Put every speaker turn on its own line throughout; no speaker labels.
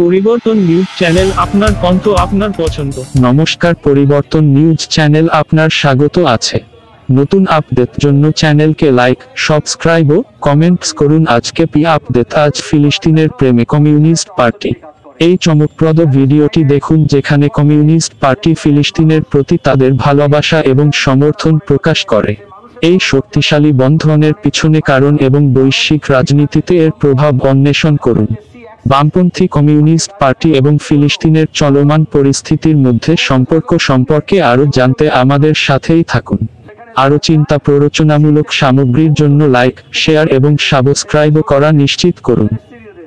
পরিবর্তন news channel আপনার কণ্ঠ আপনার পছন্দ।
নমস্কার, পরিবর্তন নিউজ চ্যানেল আপনার স্বাগত আছে। নতুন আপডেট জন্য চ্যানেলকে লাইক, সাবস্ক্রাইব ও কমেন্টস করুন। আজকে আপডেট, আজ ফিলিস্তিনের প্রেমে কমিউনিস্ট পার্টি। এই চমকপ্রদ ভিডিওটি দেখুন যেখানে কমিউনিস্ট পার্টি ফিলিস্তিনের প্রতি তাদের ভালোবাসা এবং সমর্থন প্রকাশ করে। এই শক্তিশালী বন্ধনের পিছনে কারণ এবং বৈশ্বিক রাজনীতিতে এর প্রভাব অন্বেষণ করুন। বামপন্থী কমিউনিস্ট পার্টি এবং ফিলিস্তিনের চলমান পরিস্থিতির মধ্যে সম্পর্ক সম্পর্কে আরও জানতে আমাদের সাথেই থাকুন। আরও চিন্তা প্ররোচনামূলক সামগ্রীর জন্য লাইক, শেয়ার এবং সাবস্ক্রাইব করা নিশ্চিত করুন।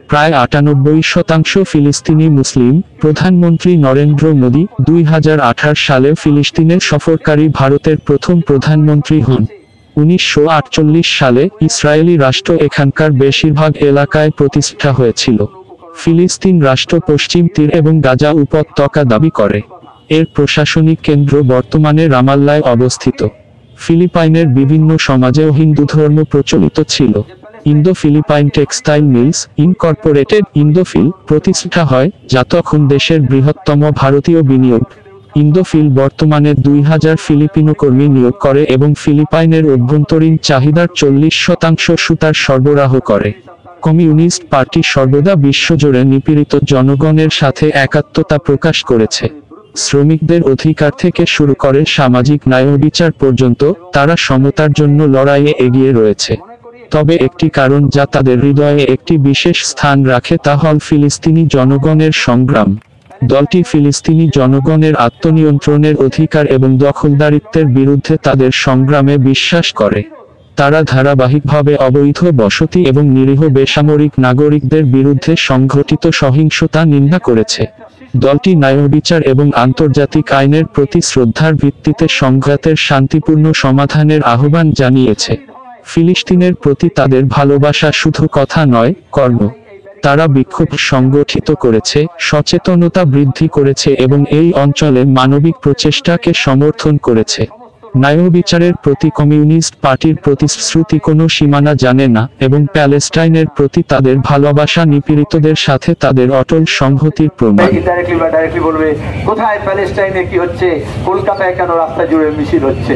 প্রায় ৯৮% ফিলিস্তিনি মুসলিম। প্রধানমন্ত্রী নরেন্দ্র মোদী ২০১৮ সালে ফিলিস্তিনে সফরকারী ভারতের প্রথম প্রধানমন্ত্রী হন। ১৯৪৮ সালে ইসরায়েলি রাষ্ট্র এখানকার বেশিরভাগ এলাকায় প্রতিষ্ঠা হয়েছিল। ফিলিস্তিন রাষ্ট্র পশ্চিম তীর এবং গাজা উপত্যকা দাবি করে। এর প্রশাসনিক কেন্দ্র বর্তমানে রামাল্লায় অবস্থিত। ফিলিপাইনের বিভিন্ন সমাজেও হিন্দু ধর্ম প্রচলিত ছিল। Indo Philippine Textile Mills Incorporated Indofil প্রতিষ্ঠা হয়, যা তখন দেশের বৃহত্তম ভারতীয় বিনিয়োগ। ইন্দোফিল বর্তমানে ২০০০ ফিলিপিনো কর্মী নিয়োগ করে এবং ফিলিপাইনের অভ্যন্তরীণ চাহিদার ৪০% সুতার সরবরাহ করে। কমিউনিস্ট পার্টি সর্বদা বিশ্বজুড়ে নিপীড়িত জনগণের সাথে একাত্মতা প্রকাশ করেছে। শ্রমিকদের অধিকার থেকে শুরু করে সামাজিক ন্যায়বিচার পর্যন্ত তারা সমতার জন্য লড়াইয়ে এগিয়ে রয়েছে। তবে একটি কারণ যা তাদের হৃদয়ে একটি বিশেষ স্থান রাখে তা হল ফিলিস্তিনি জনগণের সংগ্রাম। দলটি ফিলিস্তিনি জনগণের আত্মনিয়ন্ত্রণের অধিকার এবং দখলদারিত্বের বিরুদ্ধে তাদের সংগ্রামে বিশ্বাস করে। তারা ধারাবাহিকভাবে অবৈধ বসতি এবং নিরীহ বেসামরিক নাগরিকদের বিরুদ্ধে সংঘটিত সহিংসতা নিন্দা করেছে। দলটি ন্যায়বিচার এবং আন্তর্জাতিক আইনের প্রতি শ্রদ্ধার ভিত্তিতে সংঘাতের শান্তিপূর্ণ সমাধানের আহ্বান জানিয়েছে। ফিলিস্তিনের প্রতি তাদের ভালোবাসা শুধু কথা নয়, কর্ম। তারা বিক্ষোভ সংগঠিত করেছে, সচেতনতা বৃদ্ধি করেছে এবং এই অঞ্চলে মানবিক প্রচেষ্টাকে সমর্থন করেছে। ন্যায়বিচারের প্রতি কমিউনিস্ট পার্টির প্রতিশ্রুতি কোনো সীমানা জানে না এবং প্যালেস্টাইনের প্রতি তাদের ভালোবাসা নিপীড়িতদের সাথে তাদের অটল সংহতির প্রমাণ।
ডাইরেক্টলি বলবে কোথায় প্যালেস্টাইনে কি হচ্ছে, কলকাতায় কেন রাস্তা জুড়ে মিছিল হচ্ছে।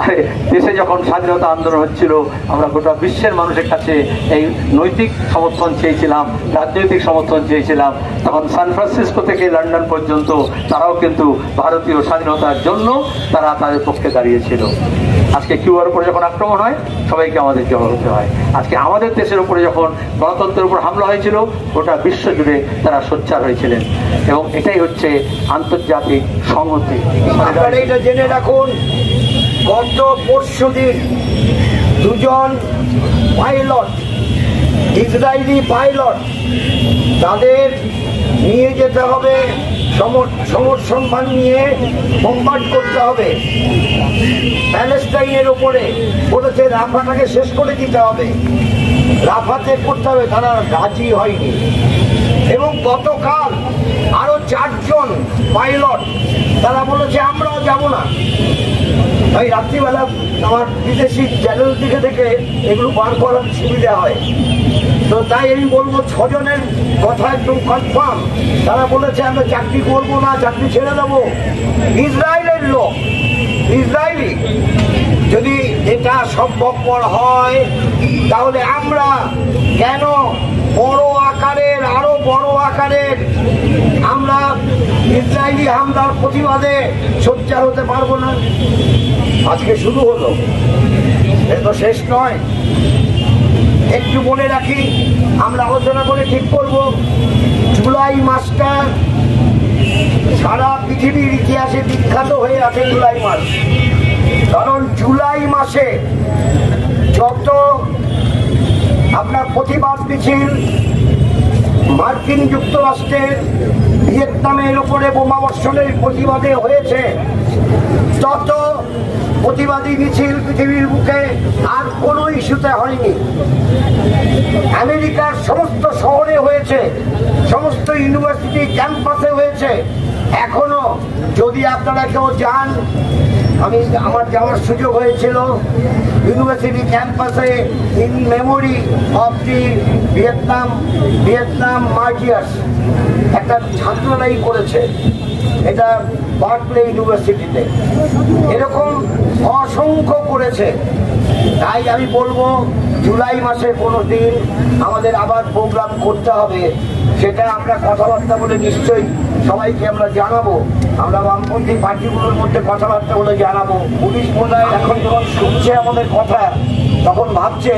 আরে দেশে যখন স্বাধীনতা আন্দোলন হচ্ছিল, আমরা গোটা বিশ্বের মানুষের কাছে এই নৈতিক সমর্থন চেয়েছিলাম, রাজনৈতিক সমর্থন চেয়েছিলাম। তখন সান ফ্রান্সিসকো থেকে লন্ডন পর্যন্ত তারাও কিন্তু ভারতীয় স্বাধীনতার জন্য তারা তাদের পক্ষে দাঁড়িয়েছিল। আজকে কিউবার উপরে যখন আক্রমণ হয়, সবাইকে আমাদের জবাব দিতে হয়। আজকে আমাদের দেশের উপরে যখন গণতন্ত্রের উপর হামলা হয়েছিল, গোটা বিশ্ব জুড়ে তারা সোচ্চার হয়েছিলেন এবং এটাই হচ্ছে আন্তর্জাতিক সংহতি।
আপনারা এটা জেনে রাখুন, গত পরশুদিন দুজন পাইলট, ইসরায়েলি পাইলট, তাদের নিয়ে যেতে হবে, সমর্থন নিয়ে বোমবার্ড করতে হবে প্যালেস্টাইনের উপরে। বলেছে রাফাটাকে শেষ করে দিতে হবে, রাফাতে করতে হবে। তারা রাজি হয়নি। এবং গতকাল আরো ৪ জন পাইলট তারা বলেছে আমরাও যাব না। তাই রাত্রিবেলা আমার বিদেশি চ্যানেল দিকে থেকে এগুলো বার করার সুবিধা হয়। তো তাই আমি বলবো ৬ জনের কথা একদম কনফার্ম। তারা বলেছে আমরা চাকরি করবো না, চাকরি ছেড়ে দেবো। ইসরায়েলের লোক, ইসরায়েলি। যদি এটা সম্ভবপর হয় তাহলে আমরা কেন বড় আকারের, আরো বড় আকারের আমরা ইসরায়েলি হামলার প্রতিবাদে সোচ্চার হতে পারবো না? আজকে শুরু হলো, এটা তো শেষ নয়। একটু মনে রাখি, আমরা আলোচনা করে ঠিক করব, জুলাই মাসটা সারা পৃথিবীর ইতিহাসে বিখ্যাত হয়ে আছে। জুলাই মাস, কারণ জুলাই মাসে যত আপনার প্রতিবাদ মিছিল মার্কিন যুক্তরাষ্ট্রের ভিয়েতনামের উপরে বোমাবর্ষণের প্রতিবাদে হয়েছে, তত প্রতিবাদী মিছিল পৃথিবীর বুকে আর কোনো ইস্যুতে হয়নি। আমেরিকার সমস্ত শহরে হয়েছে, সমস্ত ইউনিভার্সিটি ক্যাম্পাসে হয়েছে। এখনো যদি আপনারা কেউ যান, আমার যাওয়ার সুযোগ হয়েছিল ইউনিভার্সিটি ক্যাম্পাসে in memory of the Vietnam martyrs. একটা ছাত্ররাই করেছে, এটা বার্কলে ইউনিভার্সিটিতে, এরকম অসংখ্য করেছে। তাই আমি বলবো জুলাই মাসে কোনো দিন আমাদের আবার প্রোগ্রাম করতে হবে, সেটা আমরা কথাবার্তা বলে নিশ্চয়ই সবাইকে আমরা জানাবো, আমরা বামপন্থী পার্টিগুলোর মধ্যে কথাবার্তা বলে জানাবো। পুলিশ বোধহয় এখন যখন শুনছে আমাদের কথা তখন ভাবছে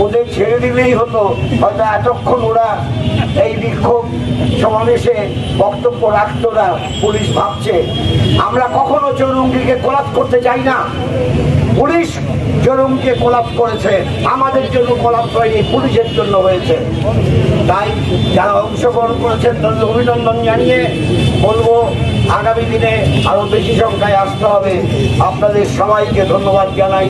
ওদের ছেড়ে দিলেই হতো, হয়তো এতক্ষণ ওরা এই বিক্ষোভ সমাবেশে বক্তব্য রাখতো না। পুলিশ ভাবছে আমরা কখনো চৌরঙ্গিকে কোলাপ করতে চাই না, পুলিশ চৌরঙ্গিকে কোলাপ করেছে, আমাদের জন্য কোলাপ হয়নি, পুলিশের জন্য হয়েছে। তাই যারা অংশগ্রহণ করেছেন তাদের অভিনন্দন জানিয়ে বলবো আগামী দিনে আরো বেশি সংখ্যায় আসতে হবে। আপনাদের সবাইকে ধন্যবাদ জানাই।